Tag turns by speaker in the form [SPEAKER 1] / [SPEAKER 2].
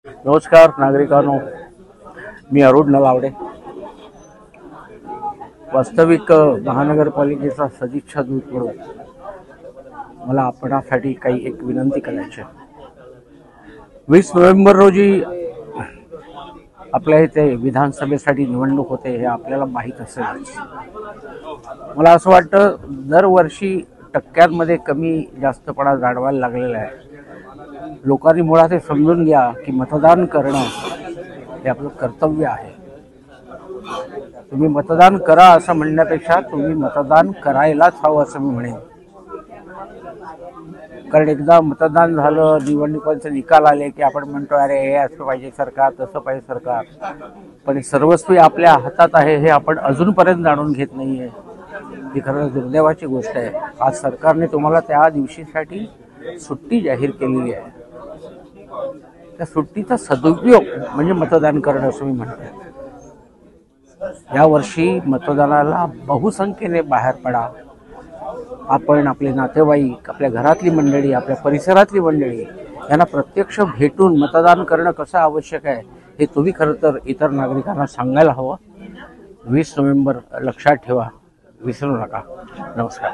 [SPEAKER 1] नमस्कार नागरिकांनो, मी अरुण नलावडे. वास्तविक महानगरपालिकेचा सदिच्छा दूत म्हणून मला आपणासाठी काही एक विनंती करायची आहे. 20 नोव्हेंबर रोजी आपल्या इथे विधानसभेसाठी निवडणूक होते हे आपल्याला माहीत असेल. मला असं वाटतं दरवर्षी टक्क्यांमध्ये कमी जास्तपणा जाणवायला लागलेला आहे. लोकांनी मुळात हे समजून घ्या की मतदान करणं हे आपलं कर्तव्य आहे. तुम्ही मतदान करा असं म्हणण्यापेक्षा तुम्ही मतदान करायलाच हवं असं मी म्हणेन. कारण एकदा मतदान झालं, निवडणुकांचे निकाल आले की आपण म्हणतो अरे हे असं पाहिजे सरकार, तसं पाहिजे सरकार. पण सर्वस्वी आपल्या हातात आहे हे आपण अजूनपर्यंत जाणून घेत नाहीये. ही खरंच दुर्दैवाची गोष्ट आहे. आज सरकारने तुम्हाला त्या दिवशीसाठी सुट्टी जाहीर केलेली आहे. त्या सुट्टीचा सदुपयोग म्हणजे मतदान करणं असं मी म्हणतो. यावर्षी मतदानाला बहुसंख्येने बाहेर पडा. आपण आपले नातेवाईक, आपल्या घरातली मंडळी, आपल्या परिसरातली मंडळी यांना प्रत्यक्ष भेटून मतदान करणं कसं आवश्यक आहे हे तुम्ही खरं तर इतर नागरिकांना सांगायला हवं. 20 नोव्हेंबर लक्षात ठेवा, विसरू नका. नमस्कार.